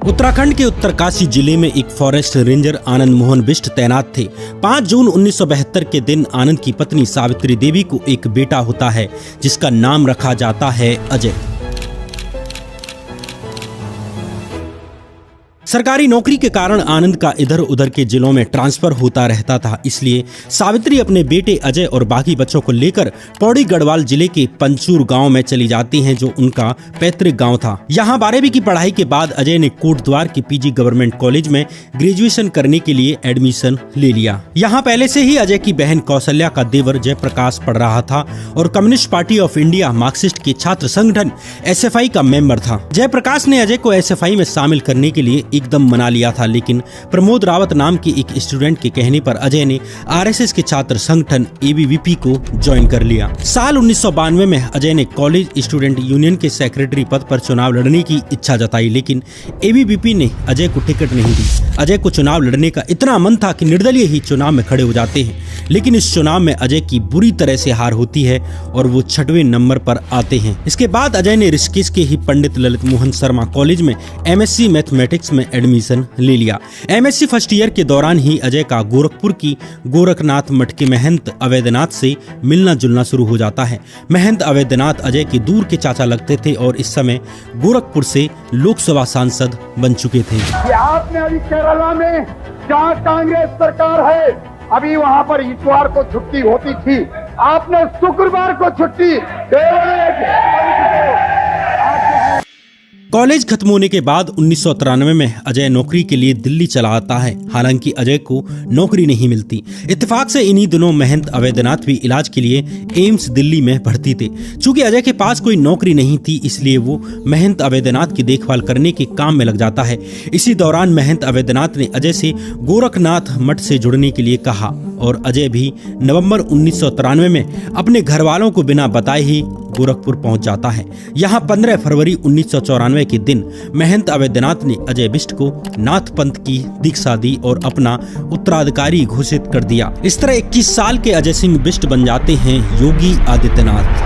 उत्तराखंड के उत्तरकाशी जिले में एक फॉरेस्ट रेंजर आनंद मोहन बिष्ट तैनात थे। 5 जून 1972 के दिन आनंद की पत्नी सावित्री देवी को एक बेटा होता है जिसका नाम रखा जाता है अजय। सरकारी नौकरी के कारण आनंद का इधर उधर के जिलों में ट्रांसफर होता रहता था, इसलिए सावित्री अपने बेटे अजय और बाकी बच्चों को लेकर पौड़ी गढ़वाल जिले के पंचूर गांव में चली जाती हैं, जो उनका पैतृक गांव था। यहां 12वीं की पढ़ाई के बाद अजय ने कोटद्वार के पीजी गवर्नमेंट कॉलेज में ग्रेजुएशन करने के लिए एडमिशन ले लिया। यहाँ पहले से ही अजय की बहन कौशल्या का देवर जयप्रकाश पढ़ रहा था और communist party of India Marxist के छात्र संगठन SFI का मेंबर था। जयप्रकाश ने अजय को SFI में शामिल करने के लिए एकदम मना लिया था, लेकिन प्रमोद रावत नाम के एक स्टूडेंट के कहने पर अजय ने RSS के छात्र संगठन ABVP को ज्वाइन कर लिया। साल 1992 में अजय ने कॉलेज स्टूडेंट यूनियन के सेक्रेटरी पद पर चुनाव लड़ने की इच्छा जताई, लेकिन ABVP ने अजय को टिकट नहीं दी। अजय को चुनाव लड़ने का इतना मन था कि निर्दलीय ही चुनाव में खड़े हो जाते हैं, लेकिन इस चुनाव में अजय की बुरी तरह से हार होती है और वो 6वें नंबर पर आते हैं। इसके बाद अजय ने ऋषिकेश के ही पंडित ललित मोहन शर्मा कॉलेज में MSc मैथमेटिक्स में एडमिशन ले लिया। MSc फर्स्ट ईयर के दौरान ही अजय का गोरखपुर की गोरखनाथ मठ के महंत अवैधनाथ से मिलना जुलना शुरू हो जाता है। महंत अवैधनाथ अजय के दूर के चाचा लगते थे और इस समय गोरखपुर से लोकसभा सांसद बन चुके थे। आपने अभी केरला में जहाँ कांग्रेस सरकार है, अभी वहाँ पर इतवार को छुट्टी होती थी, आपने शुक्रवार को छुट्टी कॉलेज खत्म होने के बाद 1993 में अजय नौकरी के लिए दिल्ली चला आता है। हालांकि अजय को नौकरी नहीं मिलती। इत्तेफाक से इन्हीं दिनों महंत अवैधनाथ भी इलाज के लिए एम्स दिल्ली में भर्ती थे। चूंकि अजय के पास कोई नौकरी नहीं थी, इसलिए वो महंत अवैधनाथ की देखभाल करने के काम में लग जाता है। इसी दौरान महंत अवैधनाथ ने अजय से गोरखनाथ मठ से जुड़ने के लिए कहा और अजय भी नवंबर 1993 में अपने घर वालों को बिना बताए ही गोरखपुर पहुंच जाता है। यहाँ 15 फरवरी 1994 के दिन महंत अवैधनाथ ने अजय बिष्ट को नाथ पंथ की दीक्षा दी और अपना उत्तराधिकारी घोषित कर दिया। इस तरह 21 साल के अजय सिंह बिष्ट बन जाते हैं योगी आदित्यनाथ।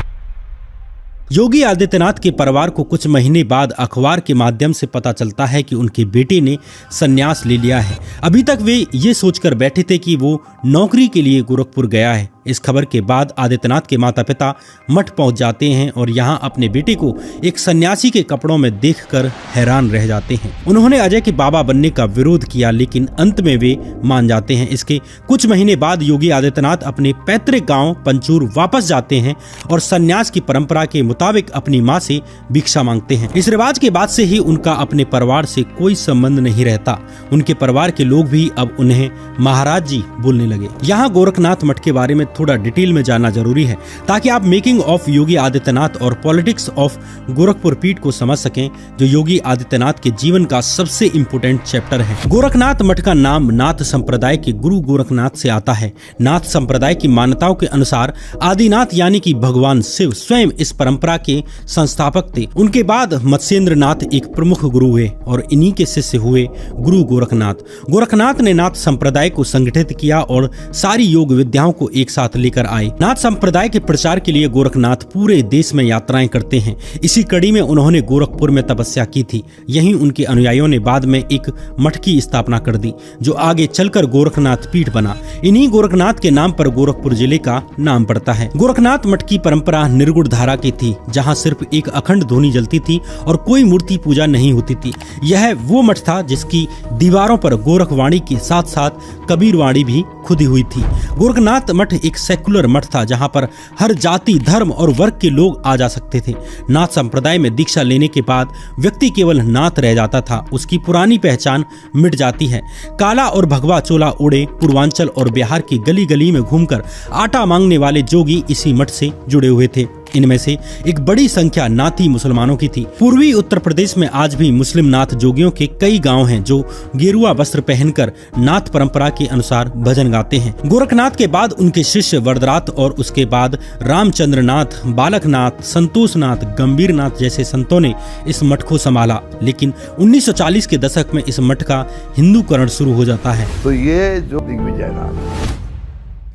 योगी आदित्यनाथ के परिवार को कुछ महीने बाद अखबार के माध्यम से पता चलता है कि उनके बेटे ने संन्यास ले लिया है। अभी तक वे ये सोचकर बैठे थे कि वो नौकरी के लिए गोरखपुर गया है। इस खबर के बाद आदित्यनाथ के माता पिता मठ पहुंच जाते हैं और यहां अपने बेटे को एक सन्यासी के कपड़ों में देखकर हैरान रह जाते हैं। उन्होंने अजय के बाबा बनने का विरोध किया, लेकिन अंत में वे मान जाते हैं। इसके कुछ महीने बाद योगी आदित्यनाथ अपने पैतृक गांव पंचूर वापस जाते हैं और सन्यास की परंपरा के मुताबिक अपनी माँ से भिक्षा मांगते हैं। इस रिवाज के बाद से ही उनका अपने परिवार से कोई संबंध नहीं रहता। उनके परिवार के लोग भी अब उन्हें महाराज जी बोलने लगे। यहाँ गोरखनाथ मठ के बारे में थोड़ा डिटेल में जानना जरूरी है, ताकि आप मेकिंग ऑफ योगी आदित्यनाथ और पॉलिटिक्स ऑफ गोरखपुर पीठ को समझ सकें, जो योगी आदित्यनाथ के जीवन का सबसे इम्पोर्टेंट चैप्टर है। गोरखनाथ मठ का नाम नाथ संप्रदाय के गुरु गोरखनाथ से आता है। नाथ संप्रदाय की मान्यताओं के अनुसार आदिनाथ यानी कि भगवान शिव स्वयं इस परंपरा के संस्थापक थे। उनके बाद मत्स्येंद्र नाथ एक प्रमुख गुरु हुए और इन्हीं के शिष्य हुए गुरु गोरखनाथ। गोरखनाथ ने नाथ संप्रदाय को संगठित किया और सारी योग विद्याओं को एक साथ लेकर आए। नाथ संप्रदाय के प्रचार के लिए गोरखनाथ पूरे देश में यात्राएं करते हैं। इसी कड़ी में उन्होंने गोरखपुर में तपस्या की थी। यहीं उनके अनुयायियों ने बाद में एक मठ की स्थापना कर दी, जो आगे चलकर गोरखनाथ पीठ बना। इन्हीं गोरखनाथ के नाम पर गोरखपुर जिले का नाम पड़ता है। गोरखनाथ मठ की परंपरा निर्गुण धारा की थी, जहाँ सिर्फ एक अखंड धूनी जलती थी और कोई मूर्ति पूजा नहीं होती थी। यह वो मठ था जिसकी दीवारों पर गोरखवाणी के साथ साथ कबीरवाणी भी खुदी हुई थी। गोरखनाथ मठ एक सेकुलर मठ था, जहां पर हर जाति, धर्म और वर्ग के लोग आ जा सकते थे। नाथ संप्रदाय में दीक्षा लेने के बाद व्यक्ति केवल नाथ रह जाता था, उसकी पुरानी पहचान मिट जाती है। काला और भगवा चोला ओढ़े पूर्वांचल और बिहार की गली गली में घूमकर आटा मांगने वाले जोगी इसी मठ से जुड़े हुए थे। इनमें से एक बड़ी संख्या नाथी मुसलमानों की थी। पूर्वी उत्तर प्रदेश में आज भी मुस्लिम नाथ जोगियों के कई गांव हैं, जो गेरुआ वस्त्र पहनकर नाथ परंपरा के अनुसार भजन गाते हैं। गोरखनाथ के बाद उनके शिष्य वरदराज और उसके बाद रामचंद्र नाथ, बालकनाथ, संतोषनाथ, गंभीरनाथ जैसे संतों ने इस मठ को संभाला। लेकिन 1940 के दशक में इस मठ का हिंदूकरण शुरू हो जाता है। तो ये जो दिग्विजयनाथ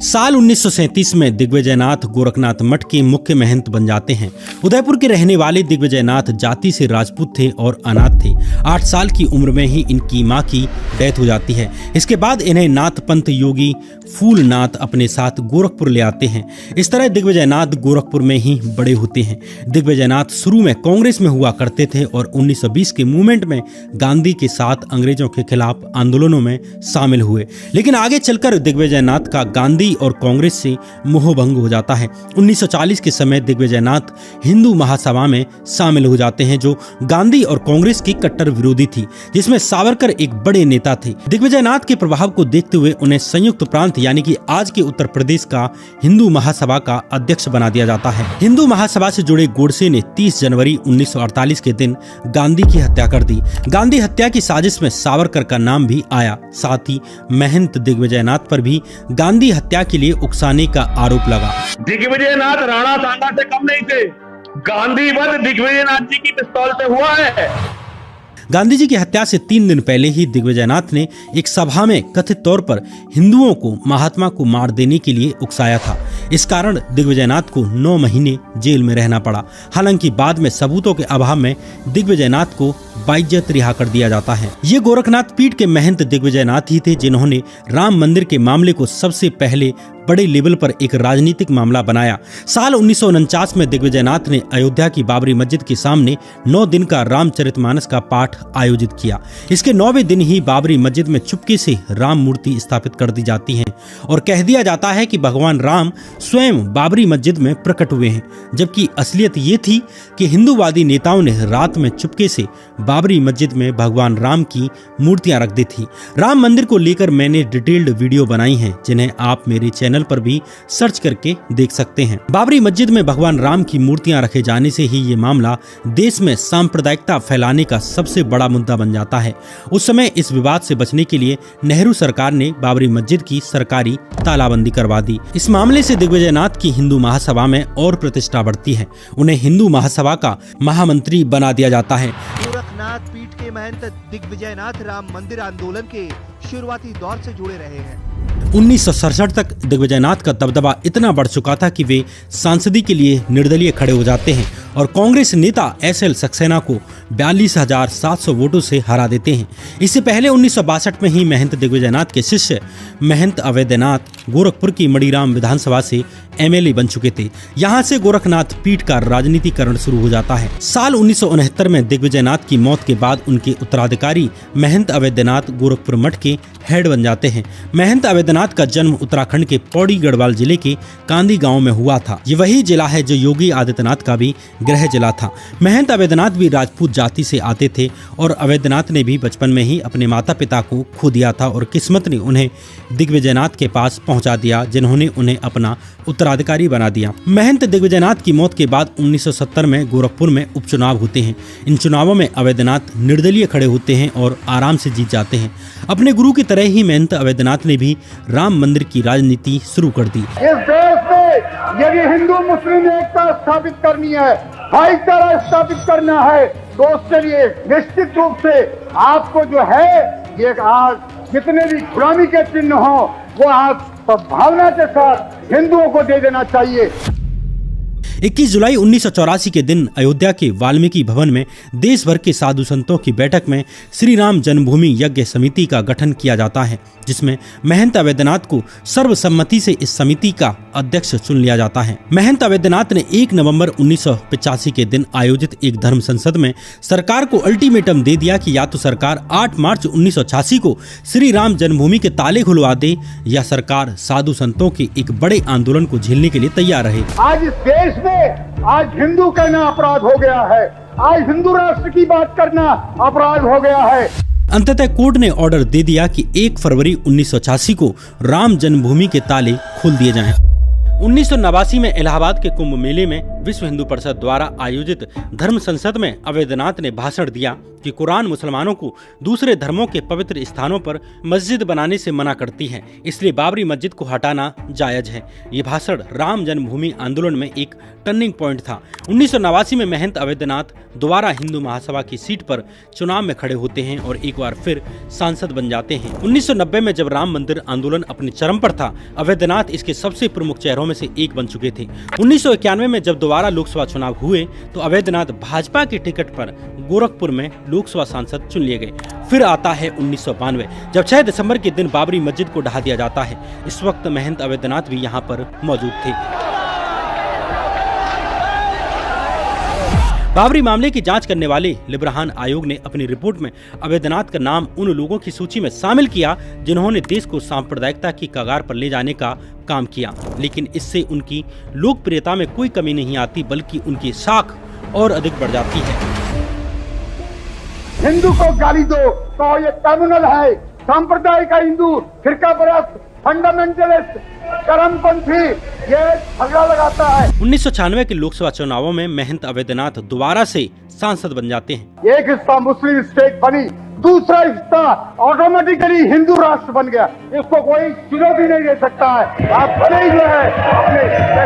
साल 1937 में दिग्विजयनाथ गोरखनाथ मठ के मुख्य महंत बन जाते हैं। उदयपुर के रहने वाले दिग्विजयनाथ जाति से राजपूत थे और अनाथ थे। 8 साल की उम्र में ही इनकी मां की डेथ हो जाती है। इसके बाद इन्हें नाथ पंथ योगी फूलनाथ अपने साथ गोरखपुर ले आते हैं। इस तरह दिग्विजयनाथ गोरखपुर में ही बड़े होते हैं। दिग्विजयनाथ शुरू में कांग्रेस में हुआ करते थे और 1920 के मूवमेंट में गांधी के साथ अंग्रेजों के खिलाफ आंदोलनों में शामिल हुए, लेकिन आगे चलकर दिग्विजयनाथ का गांधी और कांग्रेस से मोहभंग हो जाता है। 1940 के समय दिग्विजयनाथ हिंदू महासभा में शामिल हो जाते हैं, जो गांधी और कांग्रेस की कट्टर विरोधी थी, जिसमें सावरकर एक बड़े नेता थे। दिग्विजयनाथ के प्रभाव को देखते हुए उन्हें संयुक्त प्रांत यानी कि आज के उत्तर प्रदेश का हिंदू महासभा का अध्यक्ष बना दिया जाता है। हिंदू महासभा से जुड़े गोडसे ने 30 जनवरी 1948 के दिन गांधी की हत्या कर दी। गांधी हत्या की साजिश में सावरकर का नाम भी आया। साथ ही महंत दिग्विजयनाथ पर भी गांधी हत्या के लिए उकसाने का आरोप लगा। दिग्विजयनाथ राणा सांगा से कम नहीं थे। गांधी वध दिग्विजयनाथ जी की पिस्तौल से हुआ है। गांधी जी की हत्या से 3 दिन पहले ही दिग्विजयनाथ ने एक सभा में कथित तौर पर हिंदुओं को महात्मा को मार देने के लिए उकसाया था। इस कारण दिग्विजयनाथ को 9 महीने जेल में रहना पड़ा। हालांकि बाद में सबूतों के अभाव में दिग्विजयनाथ को बाइज्जत रिहा कर दिया जाता है। ये गोरखनाथ पीठ के महंत दिग्विजयनाथ ही थे जिन्होंने राम मंदिर के मामले को सबसे पहले बड़े लेवल पर एक राजनीतिक मामला बनाया। साल 1949 में दिग्विजयनाथ ने अयोध्या की बाबरी मस्जिद के सामने 9 दिन का रामचरितमानस का पाठ आयोजित किया। इसके 9वें दिन ही बाबरी मस्जिद में चुपके से राम मूर्ति स्थापित कर दी जाती है और कह दिया जाता है कि भगवान राम स्वयं बाबरी मस्जिद में प्रकट हुए हैं, जबकि असलियत ये थी कि हिंदूवादी नेताओं ने रात में चुपके से बाबरी मस्जिद में भगवान राम की मूर्तियां रख दी थी। राम मंदिर को लेकर मैंने डिटेल्ड वीडियो बनाई हैं, जिन्हें आप मेरे चैनल पर भी सर्च करके देख सकते हैं। बाबरी मस्जिद में भगवान राम की मूर्तियां रखे जाने से ही ये मामला देश में सांप्रदायिकता फैलाने का सबसे बड़ा मुद्दा बन जाता है। उस समय इस विवाद से बचने के लिए नेहरू सरकार ने बाबरी मस्जिद की सरकारी तालाबंदी करवा दी। इस मामले से दिग्विजयनाथ की हिंदू महासभा में और प्रतिष्ठा बढ़ती है। उन्हें हिंदू महासभा का महामंत्री बना दिया जाता है। गोरखनाथ पीठ के महंत दिग्विजयनाथ राम मंदिर आंदोलन के शुरुआती दौर से जुड़े रहे हैं। 1967 तक दिग्विजयनाथ का दबदबा इतना बढ़ चुका था कि वे सांसदी के लिए निर्दलीय खड़े हो जाते हैं और कांग्रेस नेता SL सक्सेना को 42,700 वोटों से हरा देते हैं। इससे पहले 1962 में ही महंत दिग्विजयनाथ के शिष्य महंत अवैधनाथ गोरखपुर की मणिराम विधानसभा से MLA बन चुके थे। यहाँ से गोरखनाथ पीठ का राजनीतिकरण शुरू हो जाता है। साल 1969 में दिग्विजयनाथ की मौत के बाद उनके उत्तराधिकारी महंत अवैधनाथ गोरखपुर मठ के हेड बन जाते हैं। महंत अवैधनाथ का जन्म उत्तराखंड के पौड़ी गढ़वाल जिले के कांदी गांव में हुआ था। ये वही जिला है जो योगी आदित्यनाथ का भी गृह जिला था। महंत अवैधनाथ भी राजपूत जाति से आते थे और अवैधनाथ ने भी बचपन में ही अपने माता पिता को खो दिया था और किस्मत ने उन्हें दिग्विजयनाथ के पास पहुंचा दिया, जिन्होंने उन्हें अपना उत्तराधिकारी बना दिया। महंत दिग्विजयनाथ की मौत के बाद 1970 में गोरखपुर में उपचुनाव होते हैं। इन चुनावों में अवैधनाथ निर्दलीय खड़े होते हैं और आराम से जीत जाते हैं। अपने गुरु की तरह ही महंत अवैधनाथ ने भी राम मंदिर की राजनीति शुरू कर दी। इस देश में यदि हिंदू मुस्लिम एकता स्थापित करनी है, भाईचारा स्थापित करना है, तो उसके लिए निश्चित रूप से आपको जो है ये आज जितने भी गुलामी के चिन्ह हो वो आप भावना के साथ हिंदुओं को दे देना चाहिए। 21 जुलाई 1984 के दिन अयोध्या के वाल्मीकि भवन में देश भर के साधु संतों की बैठक में श्री राम जन्मभूमि यज्ञ समिति का गठन किया जाता है, जिसमें महंत अवैधनाथ को सर्वसम्मति से इस समिति का अध्यक्ष चुन लिया जाता है। महंत अवैधनाथ ने 1 नवंबर 1985 के दिन आयोजित एक धर्म संसद में सरकार को अल्टीमेटम दे दिया कि या तो सरकार 8 मार्च 1986 को श्री राम जन्मभूमि के ताले खुलवा दे या सरकार साधु संतों के एक बड़े आंदोलन को झेलने के लिए तैयार रहे। आज इस देश में आज हिंदू कहना अपराध हो गया है। आज हिंदू राष्ट्र की बात करना अपराध हो गया है। अंततः कोर्ट ने ऑर्डर दे दिया कि 1 फरवरी 1986 को राम जन्मभूमि के ताले खोल दिए जाएं। 1989 में इलाहाबाद के कुंभ मेले में विश्व हिंदू परिषद द्वारा आयोजित धर्म संसद में अवैधनाथ ने भाषण दिया कि कुरान मुसलमानों को दूसरे धर्मों के पवित्र स्थानों पर मस्जिद बनाने से मना करती है, इसलिए बाबरी मस्जिद को हटाना जायज है। ये भाषण राम जन्मभूमि आंदोलन में एक टर्निंग पॉइंट था। 1989 में महंत अवैधनाथ दोबारा हिंदू महासभा की सीट पर चुनाव में खड़े होते हैं और एक बार फिर सांसद बन जाते हैं। 1990 में जब राम मंदिर आंदोलन अपने चरम पर था, अवैधनाथ इसके सबसे प्रमुख चेहरों में से एक बन चुके थे। 1991 में जब दोबारा लोकसभा चुनाव हुए तो अवैधनाथ भाजपा के टिकट पर गोरखपुर में लोकसभा सांसद चुन लिए गए। फिर आता है 1992 जब 6 दिसंबर के दिन बाबरी मस्जिद को ढहा दिया जाता है। इस वक्त महंत अवैधनाथ भी यहाँ पर मौजूद थे। बाबरी मामले की जांच करने वाले लिब्राहान आयोग ने अपनी रिपोर्ट में अवैधनाथ का नाम उन लोगों की सूची में शामिल किया जिन्होंने देश को सांप्रदायिकता की कगार पर ले जाने का काम किया, लेकिन इससे उनकी लोकप्रियता में कोई कमी नहीं आती बल्कि उनकी साख और अधिक बढ़ जाती है। हिंदू को गाली दो तो ये कम्युनल है, सांप्रदायिक का हिंदू, फिरका परस्त, फंडामेंटलिस्ट, चरमपंथी, ये झगड़ा लगाता है। 1996 के लोकसभा चुनावों में महंत अवैधनाथ दोबारा से सांसद बन जाते हैं। एक हिस्सा मुस्लिम स्टेट बनी, दूसरा हिस्सा ऑटोमेटिकली हिंदू राष्ट्र बन गया। इसको कोई चुनौती नहीं दे सकता है। आप भले ही जो है अपने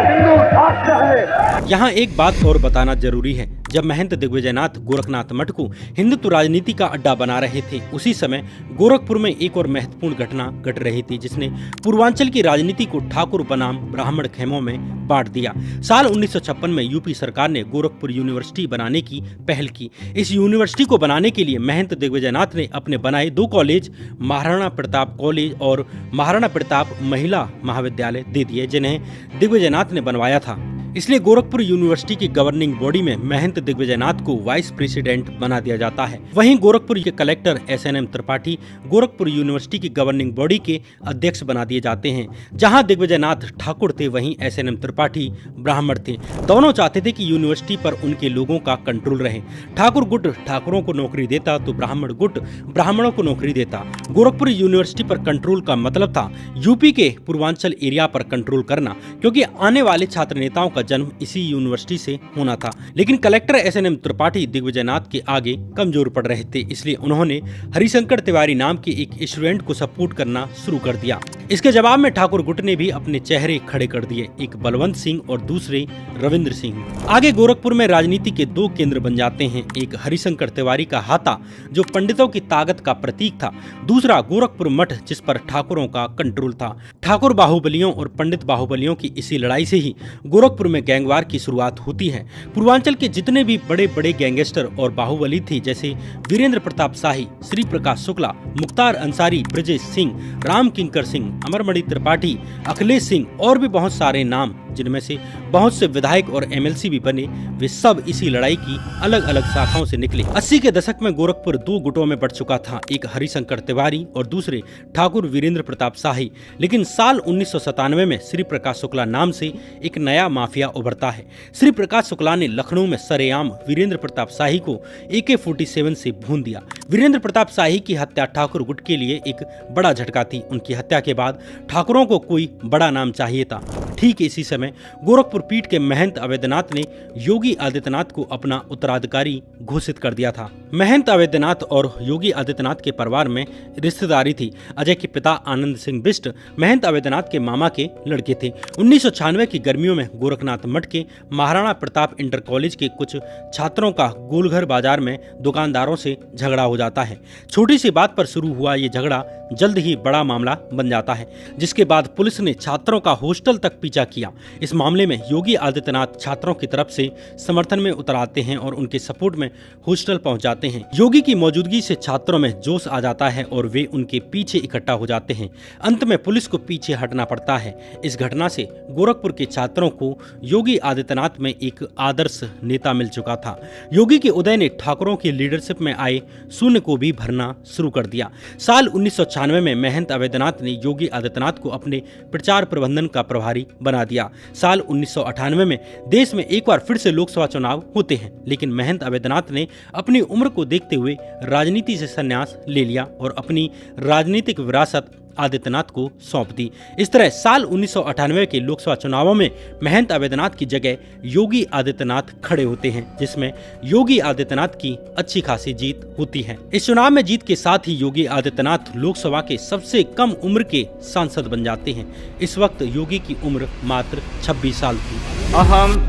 हिंदू राष्ट्र है। यहाँ एक बात और बताना जरूरी है, जब महंत दिग्विजयनाथ गोरखनाथ मठ को हिंदुत्व राजनीति का अड्डा बना रहे थे, उसी समय गोरखपुर में एक और महत्वपूर्ण घटना घट रही थी जिसने पूर्वांचल की राजनीति को ठाकुर बनाम ब्राह्मण खेमों में बांट दिया। साल 1956 में यूपी सरकार ने गोरखपुर यूनिवर्सिटी बनाने की पहल की। इस यूनिवर्सिटी को बनाने के लिए महंत दिग्विजयनाथ ने अपने बनाए 2 कॉलेज, महाराणा प्रताप कॉलेज और महाराणा प्रताप महिला महाविद्यालय दे दिए, जिन्हें दिग्विजयनाथ ने बनवाया था। इसलिए गोरखपुर यूनिवर्सिटी की गवर्निंग बॉडी में महंत दिग्विजयनाथ को वाइस प्रेसिडेंट बना दिया जाता है। वहीं गोरखपुर के collector SNM Tripathi Gorakhpur university की गवर्निंग बॉडी के अध्यक्ष बना दिए जाते हैं। जहां दिग्विजयनाथ ठाकुर थे, वहीं SNM त्रिपाठी ब्राह्मण थे। दोनों चाहते थे कि यूनिवर्सिटी पर उनके लोगों का कंट्रोल रहे। ठाकुर गुट ठाकुरों को नौकरी देता तो ब्राह्मण गुट ब्राह्मणों को नौकरी देता। गोरखपुर यूनिवर्सिटी पर कंट्रोल का मतलब था यूपी के पूर्वांचल एरिया पर कंट्रोल करना, क्योंकि आने वाले छात्र नेताओं का जन्म इसी यूनिवर्सिटी से होना था। लेकिन कलेक्टर SNM त्रिपाठी दिग्विजयनाथ के आगे कमजोर पड़ रहे थे, इसलिए उन्होंने हरिशंकर तिवारी नाम के एक स्टूडेंट को सपोर्ट करना शुरू कर दिया। इसके जवाब में ठाकुर गुट ने भी अपने चेहरे खड़े कर दिए, एक बलवंत सिंह और दूसरे रविंद्र सिंह। आगे गोरखपुर में राजनीति के 2 केंद्र बन जाते हैं, एक हरिशंकर तिवारी का हाथा जो पंडितों की ताकत का प्रतीक था, दूसरा गोरखपुर मठ जिस पर ठाकुरों का कंट्रोल था। ठाकुर बाहुबलियों और पंडित बाहुबलियों की इसी लड़ाई से ही गोरखपुर में गैंगवार की शुरुआत होती है। पूर्वांचल के जितने भी बड़े बड़े गैंगस्टर और बाहुबली थे, जैसे वीरेंद्र प्रताप शाही, श्री प्रकाश शुक्ला, मुख्तार अंसारी, ब्रजेश सिंह, राम किंकर सिंह, अमरमणि त्रिपाठी, अखिलेश सिंह और भी बहुत सारे नाम, जिनमें से बहुत से विधायक और MLC भी बने, वे सब इसी लड़ाई की अलग अलग शाखाओं से निकले। 80 के दशक में गोरखपुर 2 गुटों में बढ़ चुका था, एक हरिशंकर तिवारी और दूसरे ठाकुर वीरेंद्र प्रताप शाही। लेकिन साल 1997 में श्री प्रकाश शुक्ला नाम से एक नया माफिया उभरता है। श्री प्रकाश शुक्ला ने लखनऊ में सरेआम वीरेंद्र प्रताप शाही को AK-47 से भून दिया। वीरेंद्र प्रताप शाही की हत्या ठाकुर गुट के लिए एक बड़ा झटका थी। उनकी हत्या के बाद ठाकुरों को कोई बड़ा नाम चाहिए था। ठीक इसी समय गोरखपुर पीठ के महंत अवैधनाथ ने योगी आदित्यनाथ को अपना उत्तराधिकारी घोषित कर दिया था। महंत अवैधनाथ और योगी आदित्यनाथ के परिवार में रिश्तेदारी थी। अजय के पिता आनंद सिंह बिष्ट महंत अवैधनाथ के मामा के लड़के थे। 1996 की गर्मियों में गोरखनाथ मठ के महाराणा प्रताप इंटर कॉलेज के कुछ छात्रों का गोलघर बाजार में दुकानदारों से झगड़ा हो जाता है। छोटी सी बात पर शुरू हुआ ये झगड़ा जल्द ही बड़ा मामला बन जाता है, जिसके बाद पुलिस ने छात्रों का हॉस्टल तक पीछा किया। इस मामले में योगी आदित्यनाथ छात्रों की तरफ से समर्थन में उतर आते हैं और उनके सपोर्ट में हॉस्टल पहुंच जाते हैं। योगी की मौजूदगी से छात्रों में जोश आ जाता है और वे उनके पीछे इकट्ठा हो जाते हैं। अंत में पुलिस को पीछे हटना पड़ता है। इस घटना से गोरखपुर के छात्रों को योगी आदित्यनाथ में एक आदर्श नेता मिल चुका था। योगी के उदय ने ठाकुरों की लीडरशिप में आए शून्य को भी भरना शुरू कर दिया। साल 1996 में महंत अवैधनाथ ने योगी आदित्यनाथ को अपने प्रचार प्रबंधन का प्रभारी बना दिया। साल 1998 में देश में एक बार फिर से लोकसभा चुनाव होते हैं, लेकिन महंत अवैधनाथ ने अपनी उम्र को देखते हुए राजनीति से संन्यास ले लिया और अपनी राजनीतिक विरासत आदित्यनाथ को सौंप दी। इस तरह साल 1998 के लोकसभा चुनावों में महंत अवैधनाथ की जगह योगी आदित्यनाथ खड़े होते हैं, जिसमें योगी आदित्यनाथ की अच्छी खासी जीत होती है। इस चुनाव में जीत के साथ ही योगी आदित्यनाथ लोकसभा के सबसे कम उम्र के सांसद बन जाते हैं। इस वक्त योगी की उम्र मात्र 26 साल थी। अहम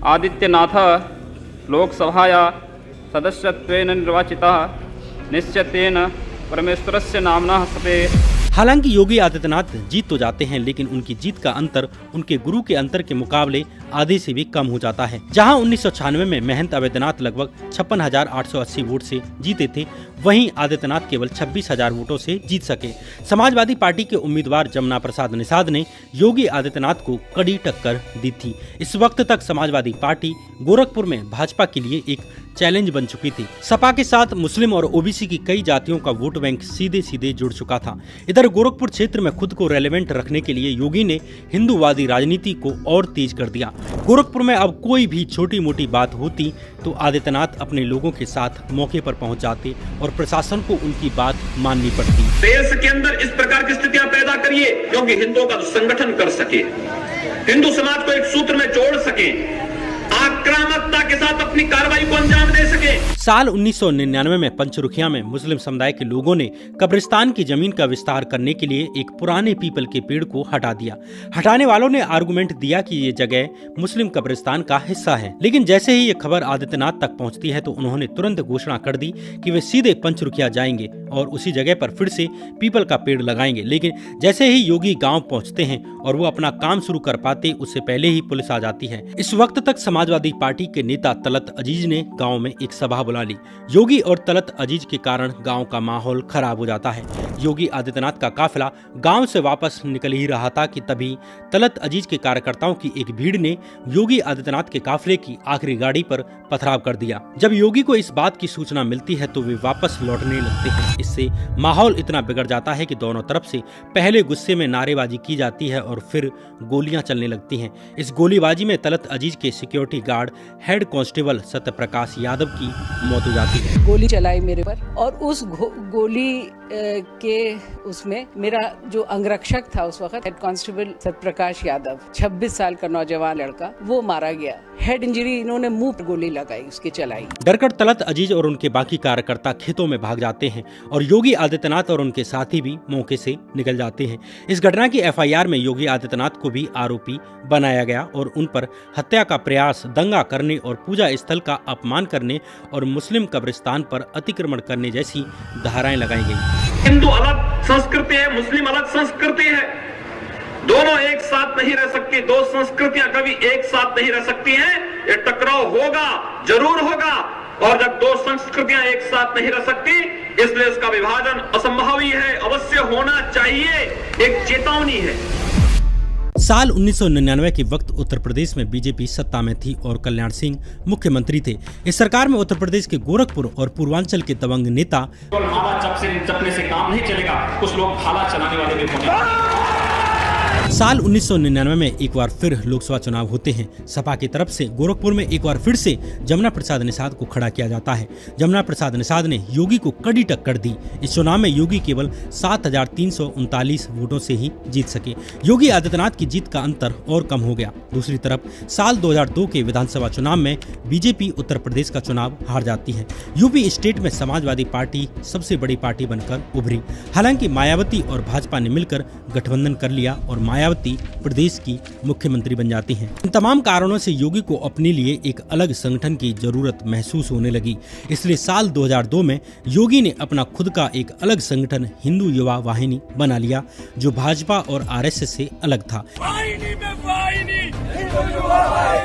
आदित्यनाथ लोकसभाया सदस्यत्वेन निर्वाचितः निश्चितेन परमेश्वरस्य नाम्नः सते। हालांकि योगी आदित्यनाथ जीत तो जाते हैं, लेकिन उनकी जीत का अंतर उनके गुरु के अंतर के मुकाबले आधे से भी कम हो जाता है। जहां 1996 में महंत अवैधनाथ लगभग 56,880 वोट से जीते थे, वहीं आदित्यनाथ केवल 26,000 वोटों से जीत सके। समाजवादी पार्टी के उम्मीदवार जमुना प्रसाद निषाद ने योगी आदित्यनाथ को कड़ी टक्कर दी थी। इस वक्त तक समाजवादी पार्टी गोरखपुर में भाजपा के लिए एक चैलेंज बन चुकी थी। सपा के साथ मुस्लिम और ओबीसी की कई जातियों का वोट बैंक सीधे सीधे जुड़ चुका था। इधर गोरखपुर क्षेत्र में खुद को रेलेवेंट रखने के लिए योगी ने हिंदूवादी राजनीति को और तेज कर दिया। गोरखपुर में अब कोई भी छोटी मोटी बात होती तो आदित्यनाथ अपने लोगों के साथ मौके पर पहुंच जाते और प्रशासन को उनकी बात माननी पड़ती। देश के अंदर इस प्रकार की स्थितियां पैदा करिए क्योंकि हिंदुओं का संगठन कर सके, हिंदू समाज को एक सूत्र में जोड़ सके, आक्रामकता के साथ अपनी कार्रवाई को अंजाम दे सके। साल 1999 में पंचरुखिया में मुस्लिम समुदाय के लोगों ने कब्रिस्तान की जमीन का विस्तार करने के लिए एक पुराने पीपल के पेड़ को हटा दिया। हटाने वालों ने आर्गुमेंट दिया कि ये जगह मुस्लिम कब्रिस्तान का हिस्सा है, लेकिन जैसे ही ये खबर आदित्यनाथ तक पहुंचती है तो उन्होंने तुरंत घोषणा कर दी कि वे सीधे पंचरुखिया जाएंगे और उसी जगह पर फिर से पीपल का पेड़ लगाएंगे। लेकिन जैसे ही योगी गाँव पहुँचते हैं और वो अपना काम शुरू कर पाते, उससे पहले ही पुलिस आ जाती है। इस वक्त तक समाजवादी पार्टी के नेता तलत अजीज ने गांव में एक सभा बुला ली। योगी और तलत अजीज के कारण गांव का माहौल खराब हो जाता है। योगी आदित्यनाथ का काफिला गांव से वापस निकल ही रहा था कि तभी तलत अजीज के कार्यकर्ताओं की एक भीड़ ने योगी आदित्यनाथ के काफिले की आखिरी गाड़ी पर पथराव कर दिया। जब योगी को इस बात की सूचना मिलती है तो वे वापस लौटने लगते हैं। इससे माहौल इतना बिगड़ जाता है कि दोनों तरफ से पहले गुस्से में नारेबाजी की जाती है और फिर गोलियां चलने लगती हैं। इस गोलीबाजी में तलत अजीज के security guard head constable Satyaprakash Yadav की मौत हो जाती है। गोली चलाई मेरे पर और उस गोली के उसमें मेरा जो अंगरक्षक था उस वक्त हेड कांस्टेबल सत्यप्रकाश यादव, 26 साल का नौजवान लड़का, वो मारा गया। हेड इंजरी, इन्होंने मुंह पर गोली लगाई, उसकी चलाई। डरकर तलत अजीज और उनके बाकी कार्यकर्ता खेतों में भाग जाते हैं और योगी आदित्यनाथ और उनके साथी भी मौके से निकल जाते हैं। इस घटना की एफआईआर में योगी आदित्यनाथ को भी आरोपी बनाया गया और उन पर हत्या का प्रयास, दंगा करने और पूजा स्थल का अपमान करने और मुस्लिम कब्रिस्तान पर अतिक्रमण करने जैसी धाराएं लगाई गई। हिंदू अलग संस्कृति है, मुस्लिम अलग संस्कृति है, दोनों एक साथ नहीं रह सकती। दो संस्कृतियां कभी एक साथ नहीं रह सकती हैं। ये टकराव होगा, जरूर होगा, और जब दो संस्कृतियां एक साथ नहीं रह सकती, इसलिए इसका विभाजन असंभव ही है, अवश्य होना चाहिए, एक चेतावनी है। साल 1999 के वक्त उत्तर प्रदेश में बीजेपी सत्ता में थी और कल्याण सिंह मुख्यमंत्री थे। इस सरकार में उत्तर प्रदेश के गोरखपुर और पूर्वांचल के दबंग नेता भाला चपने से काम नहीं चलेगा, कुछ लोग भाला चलाने वाले भी होंगे। साल 1999 में एक बार फिर लोकसभा चुनाव होते हैं। सपा की तरफ से गोरखपुर में एक बार फिर से जमुना प्रसाद निषाद को खड़ा किया जाता है। जमुना प्रसाद निषाद ने योगी को कड़ी टक्कर दी। इस चुनाव में योगी केवल 7,339 वोटों से ही जीत सके। योगी आदित्यनाथ की जीत का अंतर और कम हो गया। दूसरी तरफ साल 2002 के विधानसभा चुनाव में बीजेपी उत्तर प्रदेश का चुनाव हार जाती है। यूपी स्टेट में समाजवादी पार्टी सबसे बड़ी पार्टी बनकर उभरी। हालांकि मायावती और भाजपा ने मिलकर गठबंधन कर लिया और मायावती प्रदेश की मुख्यमंत्री बन जाती हैं। इन तमाम कारणों से योगी को अपने लिए एक अलग संगठन की जरूरत महसूस होने लगी। इसलिए साल 2002 में योगी ने अपना खुद का एक अलग संगठन हिंदू युवा वाहिनी बना लिया, जो भाजपा और आरएसएस से अलग था।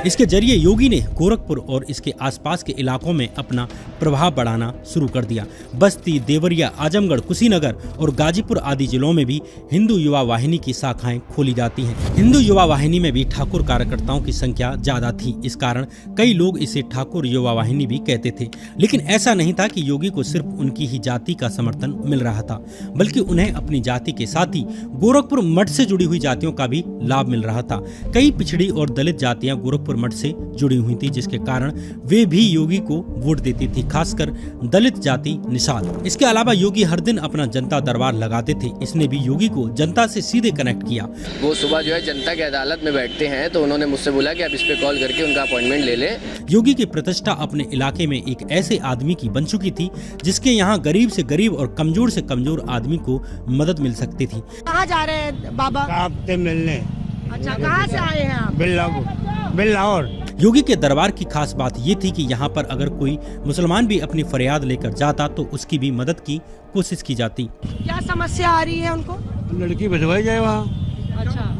इसके जरिए योगी ने गोरखपुर और इसके आसपास के इलाकों में अपना प्रभाव बढ़ाना शुरू कर दिया। बस्ती, देवरिया, आजमगढ़, कुशीनगर और गाजीपुर आदि जिलों में भी हिंदू युवा वाहिनी की शाखाएं खोली जाती हैं। हिंदू युवा वाहिनी में भी ठाकुर कार्यकर्ताओं की संख्या ज्यादा थी। इस कारण कई लोग इसे ठाकुर युवा वाहिनी भी कहते थे। लेकिन ऐसा नहीं था कि योगी को सिर्फ उनकी ही जाति का समर्थन मिल रहा था, बल्कि उन्हें अपनी जाति के साथ ही गोरखपुर मठ से जुड़ी हुई जातियों का भी लाभ मिल रहा था। कई पिछड़ी और दलित जातियां गोरखपुर मठ से जुड़ी हुई थी, जिसके कारण वे भी योगी को वोट देती थी, खासकर दलित जाति निषाद। इसके अलावा योगी हर दिन अपना जनता दरबार लगाते थे। इसने भी योगी को जनता से सीधे कनेक्ट किया। वो सुबह जो है जनता की अदालत में बैठते हैं, तो उन्होंने मुझसे बोला कि आप इस पे कॉल करके उनका अपॉइंटमेंट ले लें। योगी की प्रतिष्ठा अपने इलाके में एक ऐसे आदमी की बन चुकी थी जिसके यहाँ गरीब से गरीब और कमजोर से कमजोर आदमी को मदद मिल सकती थी। कहाँ जा रहे हैं बाबा? आपसे मिलने। अच्छा, कहाँ से आए हैं आप? बिल्लाहौर। योगी के दरबार की खास बात ये थी कि यहाँ पर अगर कोई मुसलमान भी अपनी फरियाद लेकर जाता तो उसकी भी मदद की कोशिश की जाती। क्या समस्या आ रही है उनको? लड़की भिजवाई जाए वहाँ। अच्छा,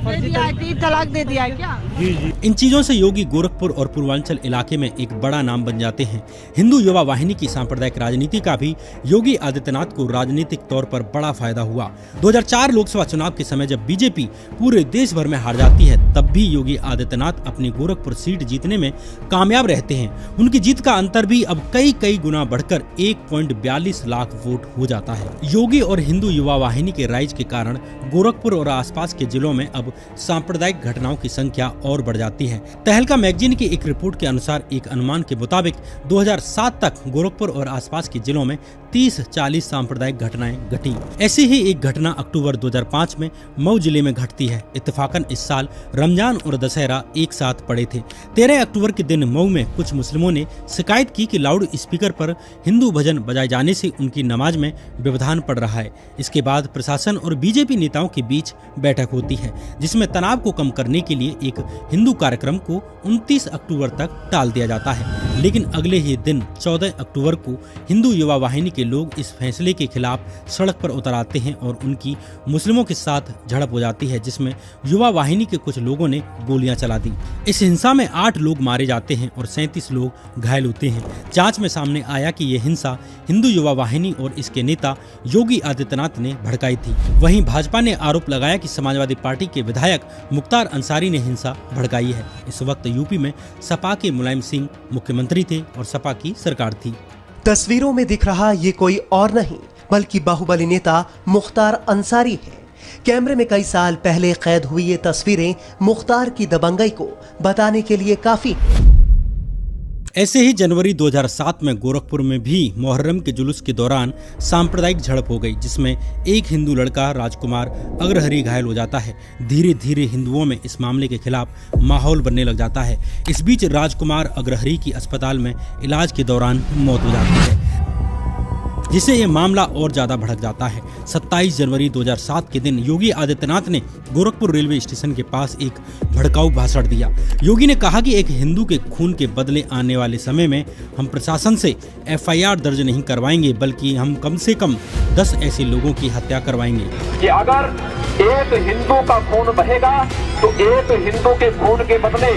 दे दिया है, 3 तलाक दे दिया है क्या? जी। इन चीजों से योगी गोरखपुर और पूर्वांचल इलाके में एक बड़ा नाम बन जाते हैं। हिंदू युवा वाहिनी की सांप्रदायिक राजनीति का भी योगी आदित्यनाथ को राजनीतिक तौर पर बड़ा फायदा हुआ। 2004 लोकसभा चुनाव के समय जब बीजेपी पूरे देश भर में हार जाती है, तब भी योगी आदित्यनाथ अपनी गोरखपुर सीट जीतने में कामयाब रहते हैं। उनकी जीत का अंतर भी अब कई गुना बढ़कर 1.42 लाख वोट हो जाता है। योगी और हिंदू युवा वाहिनी के राइज के कारण गोरखपुर और आसपास के जिलों में अब सांप्रदायिक घटनाओं की संख्या और बढ़ जाती है। तहलका मैगजीन की एक रिपोर्ट के अनुसार एक अनुमान के मुताबिक 2007 तक गोरखपुर और आसपास के जिलों में 30-40 सांप्रदायिक घटनाएं घटी। ऐसी ही एक घटना अक्टूबर 2005 में मऊ जिले में घटती है। इत्तेफाकन इस साल रमजान और दशहरा एक साथ पड़े थे। 13 अक्टूबर के दिन मऊ में कुछ मुस्लिमों ने शिकायत की कि लाउड स्पीकर पर हिंदू भजन बजाए जाने से उनकी नमाज में व्यवधान पड़ रहा है। इसके बाद प्रशासन और बीजेपी नेताओं के बीच बैठक होती है, जिसमें तनाव को कम करने के लिए एक हिंदू कार्यक्रम को 29 अक्टूबर तक टाल दिया जाता है। लेकिन अगले ही दिन 14 अक्टूबर को हिंदू युवा वाहिनी के लोग इस फैसले के खिलाफ सड़क पर उतर आते हैं और उनकी मुस्लिमों के साथ झड़प हो जाती है, जिसमें युवा वाहिनी के कुछ लोगों ने गोलियां चला दी। इस हिंसा में 8 लोग मारे जाते हैं और 37 लोग घायल होते हैं। जांच में सामने आया कि यह हिंसा हिंदू युवा वाहिनी और इसके नेता योगी आदित्यनाथ ने भड़काई थी। वहीं भाजपा ने आरोप लगाया कि समाजवादी पार्टी के विधायक मुख्तार अंसारी ने हिंसा भड़काई है। इस वक्त यूपी में सपा के मुलायम सिंह मुख्यमंत्री थे और सपा की सरकार थी। तस्वीरों में दिख रहा ये कोई और नहीं बल्कि बाहुबली नेता मुख्तार अंसारी है। कैमरे में कई साल पहले कैद हुई ये तस्वीरें मुख्तार की दबंगई को बताने के लिए काफी। ऐसे ही जनवरी 2007 में गोरखपुर में भी मुहर्रम के जुलूस के दौरान सांप्रदायिक झड़प हो गई, जिसमें एक हिंदू लड़का राजकुमार अग्रहरि घायल हो जाता है। धीरे धीरे हिंदुओं में इस मामले के खिलाफ माहौल बनने लग जाता है। इस बीच राजकुमार अग्रहरि की अस्पताल में इलाज के दौरान मौत हो जाती है, जिससे ये मामला और ज्यादा भड़क जाता है। 27 जनवरी 2007 के दिन योगी आदित्यनाथ ने गोरखपुर रेलवे स्टेशन के पास एक भड़काऊ भाषण दिया। योगी ने कहा कि एक हिंदू के खून के बदले आने वाले समय में हम प्रशासन से FIR दर्ज नहीं करवाएंगे, बल्कि हम कम से कम 10 ऐसे लोगों की हत्या करवाएंगे। कि अगर एक हिंदू का खून बहेगा तो एक हिंदू के खून के बदले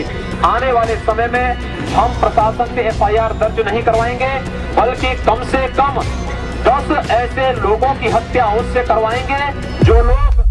आने वाले समय में हम प्रशासन से FIR दर्ज नहीं करवाएंगे, बल्कि कम से कम 10 ऐसे लोगों की हत्या उससे करवाएंगे जो लोग।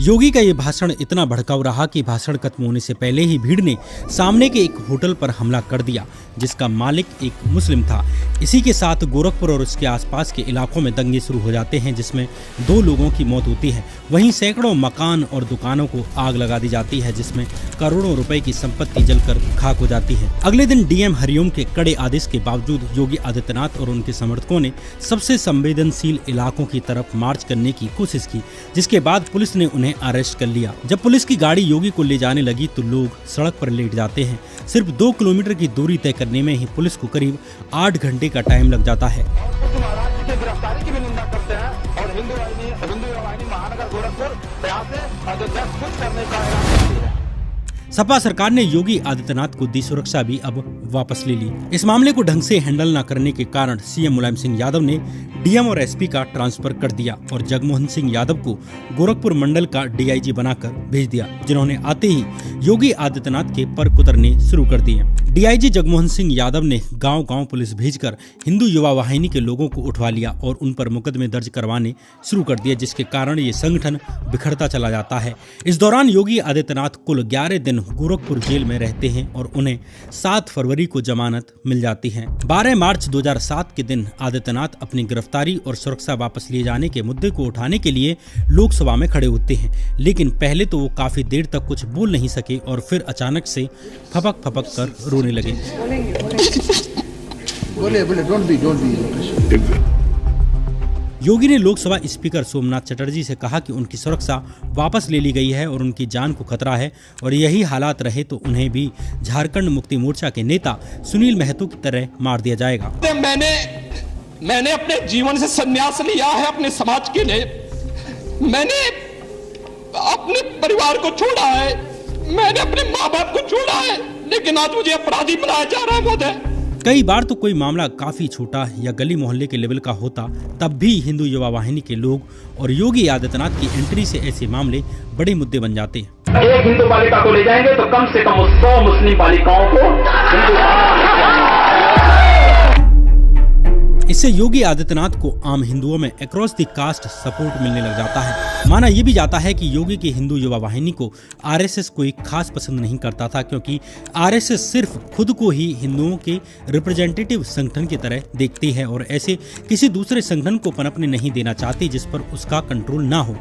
योगी का ये भाषण इतना भड़काऊ रहा कि भाषण खत्म होने से पहले ही भीड़ ने सामने के एक होटल पर हमला कर दिया, जिसका मालिक एक मुस्लिम था। इसी के साथ गोरखपुर और उसके आसपास के इलाकों में दंगे शुरू हो जाते हैं, जिसमें 2 लोगों की मौत होती है। वहीं सैकड़ों मकान और दुकानों को आग लगा दी जाती है, जिसमें करोड़ों रुपए की संपत्ति जलकर खाक हो जाती है। अगले दिन DM हरिओम के कड़े आदेश के बावजूद योगी आदित्यनाथ और उनके समर्थकों ने सबसे संवेदनशील इलाकों की तरफ मार्च करने की कोशिश की, जिसके बाद पुलिस ने उन्हें अरेस्ट कर लिया। जब पुलिस की गाड़ी योगी को ले जाने लगी तो लोग सड़क पर लेट जाते हैं। सिर्फ 2 किलोमीटर की दूरी तय करने में ही पुलिस को करीब 8 घंटे का टाइम लग जाता है। गिरफ्तारी की भी निंदा करते हैं और हिंदू वाहिनी महानगर गोरखपुर प्रयास करने का ऐलान किया है। सपा सरकार ने योगी आदित्यनाथ को दी सुरक्षा भी अब वापस ले ली। इस मामले को ढंग से हैंडल न करने के कारण CM मुलायम सिंह यादव ने DM और SP का ट्रांसफर कर दिया और जगमोहन सिंह यादव को गोरखपुर मंडल का DIG बनाकर भेज दिया, जिन्होंने आते ही योगी आदित्यनाथ के पर कुतरने शुरू कर दिए। डीआईजी जगमोहन सिंह यादव ने गांव-गांव पुलिस भेजकर हिंदू युवा वाहिनी के लोगों को उठवा लिया और उन पर मुकदमे दर्ज करवाने शुरू कर दिए, जिसके कारण ये संगठन बिखरता चला जाता है। इस दौरान योगी आदित्यनाथ कुल 11 दिन गोरखपुर जेल में रहते हैं और उन्हें 7 फरवरी को जमानत मिल जाती है। 12 मार्च 2007 के दिन आदित्यनाथ अपनी गिरफ्तारी और सुरक्षा वापस लिए जाने के मुद्दे को उठाने के लिए लोकसभा में खड़े होते हैं, लेकिन पहले तो वो काफी देर तक कुछ बोल नहीं सके और फिर अचानक से फपक फपक कर रोने लगे। योगी ने लोकसभा स्पीकर सोमनाथ चटर्जी से कहा कि उनकी सुरक्षा वापस ले ली गई है और उनकी जान को खतरा है और यही हालात रहे तो उन्हें भी झारखंड मुक्ति मोर्चा के नेता सुनील महतो की तरह मार दिया जाएगा। मैंने अपने जीवन से संन्यास लिया है अपने समाज के लिए। मैंने अपने परिवार को छोड़ा है, मैंने अपने माँ बाप को छोड़ा है, लेकिन आज मुझे अपराधी बनाया जा रहा है महोदय। कई बार तो कोई मामला काफी छोटा या गली मोहल्ले के लेवल का होता, तब भी हिंदू युवा वाहिनी के लोग और योगी आदित्यनाथ की एंट्री से ऐसे मामले बड़े मुद्दे बन जाते हैं। एक हिंदू बालिका को ले जाएंगे तो कम से कम 100 मुस्लिम बालिकाओं को इससे योगी आदित्यनाथ को आम हिंदुओं में अक्रॉस द कास्ट सपोर्ट मिलने लग जाता है। माना यह भी जाता है कि योगी की हिंदू युवा वाहिनी को आरएसएस कोई खास पसंद नहीं करता था, क्योंकि आरएसएस सिर्फ खुद को ही हिंदुओं के रिप्रेजेंटेटिव संगठन की तरह देखती है और ऐसे किसी दूसरे संगठन को पनपने नहीं देना चाहती जिस पर उसका कंट्रोल ना हो।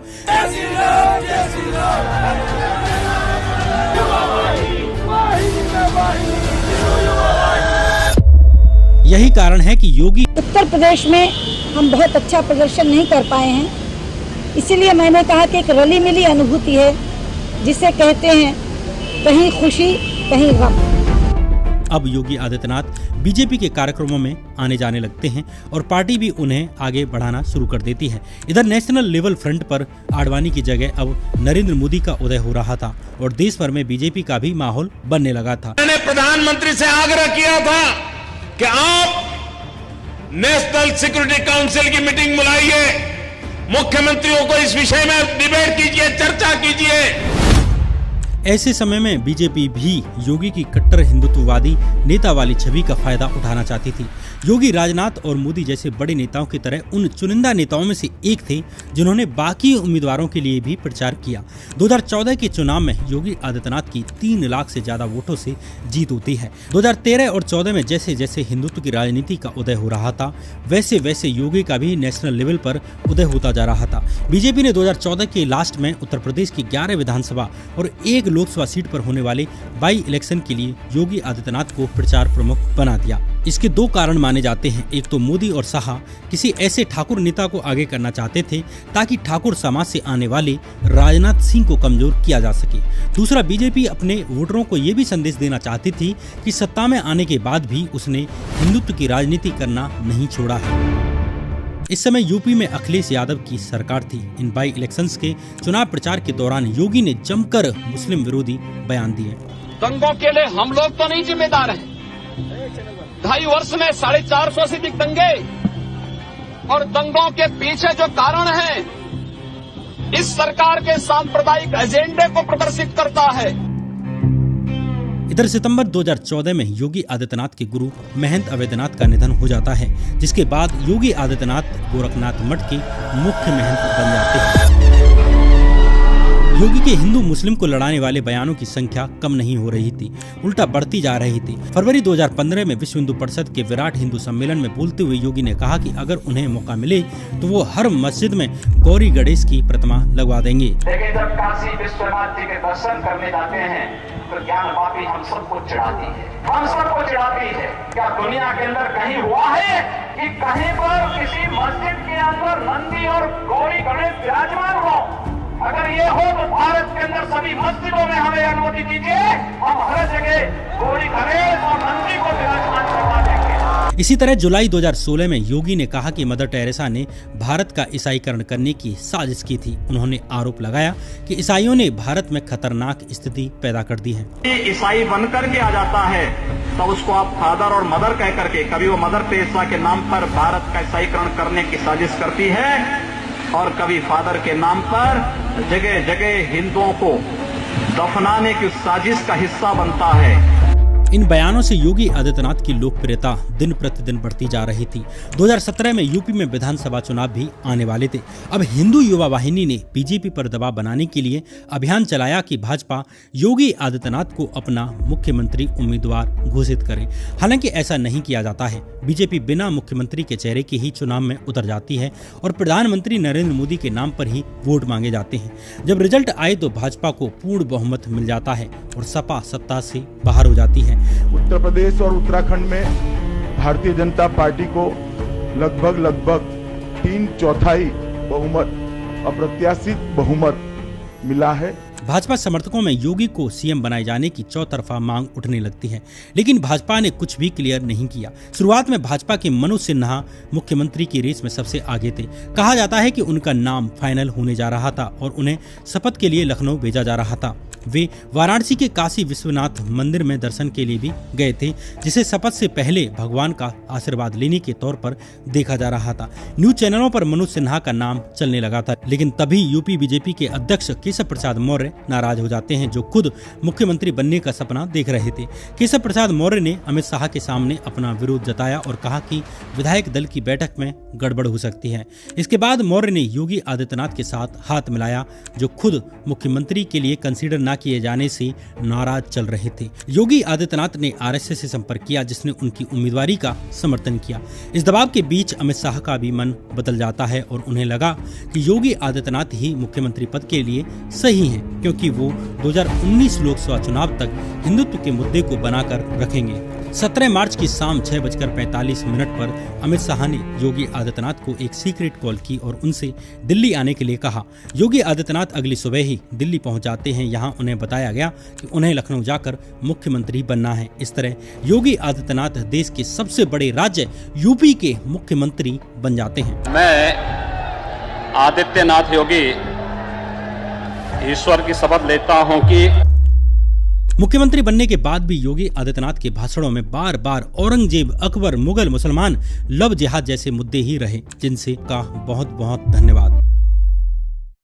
यही कारण है कि योगी उत्तर प्रदेश में हम बहुत अच्छा प्रदर्शन नहीं कर पाए हैं, इसीलिए मैंने कहा कि एक रली मिली अनुभूति है जिसे कहते हैं कहीं खुशी कहीं गम। अब योगी आदित्यनाथ बीजेपी के कार्यक्रमों में आने जाने लगते हैं और पार्टी भी उन्हें आगे बढ़ाना शुरू कर देती है। इधर नेशनल लेवल फ्रंट पर आडवाणी की जगह अब नरेंद्र मोदी का उदय हो रहा था और देश भर में बीजेपी का भी माहौल बनने लगा था। मैंने प्रधानमंत्री से आग्रह किया था कि आप नेशनल सिक्योरिटी काउंसिल की मीटिंग बुलाइए, मुख्यमंत्रियों को इस विषय में डिबेट कीजिए, चर्चा कीजिए। ऐसे समय में बीजेपी भी योगी की कट्टर हिंदुत्ववादी नेता वाली छवि का फायदा उठाना चाहती थी। योगी राजनाथ और मोदी जैसे बड़े नेताओं की तरह उन चुनिंदा नेताओं में से एक थे जिन्होंने बाकी उम्मीदवारों के लिए भी प्रचार किया। 2014 के चुनाव में योगी आदित्यनाथ की 3 लाख से ज्यादा वोटों से जीत होती है। 2013 और 14 में जैसे जैसे हिंदुत्व की राजनीति का उदय हो रहा था, वैसे वैसे योगी का भी नेशनल लेवल पर उदय होता जा रहा था। बीजेपी ने 2014 के लास्ट में उत्तर प्रदेश की 11 विधानसभा और 1 लोकसभा सीट पर होने वाले बाई इलेक्शन के लिए योगी आदित्यनाथ को प्रचार प्रमुख बना दिया। इसके 2 कारण माने जाते हैं। एक तो मोदी और शाह किसी ऐसे ठाकुर नेता को आगे करना चाहते थे ताकि ठाकुर समाज से आने वाले राजनाथ सिंह को कमजोर किया जा सके। दूसरा, बीजेपी अपने वोटरों को ये भी संदेश देना चाहती थी कि सत्ता में आने के बाद भी उसने हिंदुत्व की राजनीति करना नहीं छोड़ा है। इस समय यूपी में अखिलेश यादव की सरकार थी। इन बाई इलेक्शंस के चुनाव प्रचार के दौरान योगी ने जमकर मुस्लिम विरोधी बयान दिए। दंगों के लिए हम लोग तो नहीं जिम्मेदार हैं। 2.5 वर्ष में 450 से अधिक दंगे और दंगों के पीछे जो कारण है इस सरकार के सांप्रदायिक एजेंडे को प्रदर्शित करता है। इधर सितंबर 2014 में योगी आदित्यनाथ के गुरु महंत अवैधनाथ का निधन हो जाता है, जिसके बाद योगी आदित्यनाथ गोरखनाथ मठ के मुख्य महंत बन जाते हैं। योगी के हिंदू मुस्लिम को लड़ाने वाले बयानों की संख्या कम नहीं हो रही थी, उल्टा बढ़ती जा रही थी। फरवरी 2015 में विश्व हिंदू परिषद के विराट हिंदू सम्मेलन में बोलते हुए योगी ने कहा कि अगर उन्हें मौका मिले तो वो हर मस्जिद में गौरी गणेश की प्रतिमा लगवा देंगे। लेकिन जब काशी विश्वनाथ जी के दर्शन करने जाते हैं तो ज्ञान बापी हम सबको चिढ़ाती है, हम सबको चिढ़ाती है। क्या दुनिया के अंदर कहीं हुआ है कि कहीं पर किसी मस्जिद के अंदर नंदी और गौरी गणेश विराजमान हो? अगर ये हो तो भारत के अंदर सभी मस्जिदों में हमें अनुमति दीजिए, हम हर जगह गौरी गणेश और नंदी को विराजमान करवा देंगे। इसी तरह जुलाई 2016 में योगी ने कहा कि मदर टेरेसा ने भारत का ईसाईकरण करने की साजिश की थी। उन्होंने आरोप लगाया कि ईसाइयों ने भारत में खतरनाक स्थिति पैदा कर दी है। ईसाई बनकर के आ जाता है तो उसको आप फादर और मदर कह करके, कभी वो मदर टेरेसा के नाम पर भारत का ईसाईकरण करने की साजिश करती है और कभी फादर के नाम पर जगह जगह हिंदुओं को दफनाने की साजिश का हिस्सा बनता है। इन बयानों से योगी आदित्यनाथ की लोकप्रियता दिन प्रतिदिन बढ़ती जा रही थी। 2017 में यूपी में विधानसभा चुनाव भी आने वाले थे। अब हिंदू युवा वाहिनी ने बीजेपी पर दबाव बनाने के लिए अभियान चलाया कि भाजपा योगी आदित्यनाथ को अपना मुख्यमंत्री उम्मीदवार घोषित करे। हालांकि ऐसा नहीं किया जाता है। बीजेपी बिना मुख्यमंत्री के चेहरे के ही चुनाव में उतर जाती है और प्रधानमंत्री नरेंद्र मोदी के नाम पर ही वोट मांगे जाते हैं। जब रिजल्ट आए तो भाजपा को पूर्ण बहुमत मिल जाता है और सपा सत्ता से बाहर हो जाती है। उत्तर प्रदेश और उत्तराखंड में भारतीय जनता पार्टी को लगभग 3/4 बहुमत, अप्रत्याशित बहुमत मिला है। भाजपा समर्थकों में योगी को सीएम बनाए जाने की चौतरफा मांग उठने लगती है, लेकिन भाजपा ने कुछ भी क्लियर नहीं किया। शुरुआत में भाजपा के मनोज सिन्हा मुख्यमंत्री की रेस में सबसे आगे थे। कहा जाता है कि उनका नाम फाइनल होने जा रहा था और उन्हें शपथ के लिए लखनऊ भेजा जा रहा था। वे वाराणसी के काशी विश्वनाथ मंदिर में दर्शन के लिए भी गए थे, जिसे शपथ से पहले भगवान का आशीर्वाद लेने के तौर पर देखा जा रहा था। न्यूज चैनलों पर मनोज सिन्हा का नाम चलने लगा था, लेकिन तभी यूपी बीजेपी के अध्यक्ष केशव प्रसाद मौर्य नाराज हो जाते हैं, जो खुद मुख्यमंत्री बनने का सपना देख रहे थे। केशव प्रसाद मौर्य ने अमित शाह के सामने अपना विरोध जताया और कहा कि विधायक दल की बैठक में गड़बड़ हो सकती है। इसके बाद मौर्य ने योगी आदित्यनाथ के साथ हाथ मिलाया, जो खुद मुख्यमंत्री के लिए कंसीडर न किए जाने से नाराज चल रहे थे। योगी आदित्यनाथ ने आरएसएस से संपर्क किया, जिसने उनकी उम्मीदवारी का समर्थन किया। इस दबाव के बीच अमित शाह का भी मन बदल जाता है और उन्हें लगा कि योगी आदित्यनाथ ही मुख्यमंत्री पद के लिए सही हैं, क्योंकि वो 2019 लोकसभा चुनाव तक हिंदुत्व के मुद्दे को बनाकर रखेंगे। 17 मार्च की शाम 6:45 पर अमित शाह ने योगी आदित्यनाथ को एक सीक्रेट कॉल की और उनसे दिल्ली आने के लिए कहा। योगी आदित्यनाथ अगली सुबह ही दिल्ली पहुंच जाते हैं। यहाँ उन्हें बताया गया कि उन्हें लखनऊ जाकर मुख्यमंत्री बनना है। इस तरह योगी आदित्यनाथ देश के सबसे बड़े राज्य यूपी के मुख्यमंत्री बन जाते हैं। मैं आदित्यनाथ योगी ईश्वर की शपथ लेता हूं कि मुख्यमंत्री बनने के बाद भी योगी आदित्यनाथ के भाषणों में बार बार औरंगजेब, अकबर, मुगल, मुसलमान, लव जिहाद जैसे मुद्दे ही रहे, जिनसे का बहुत बहुत धन्यवाद।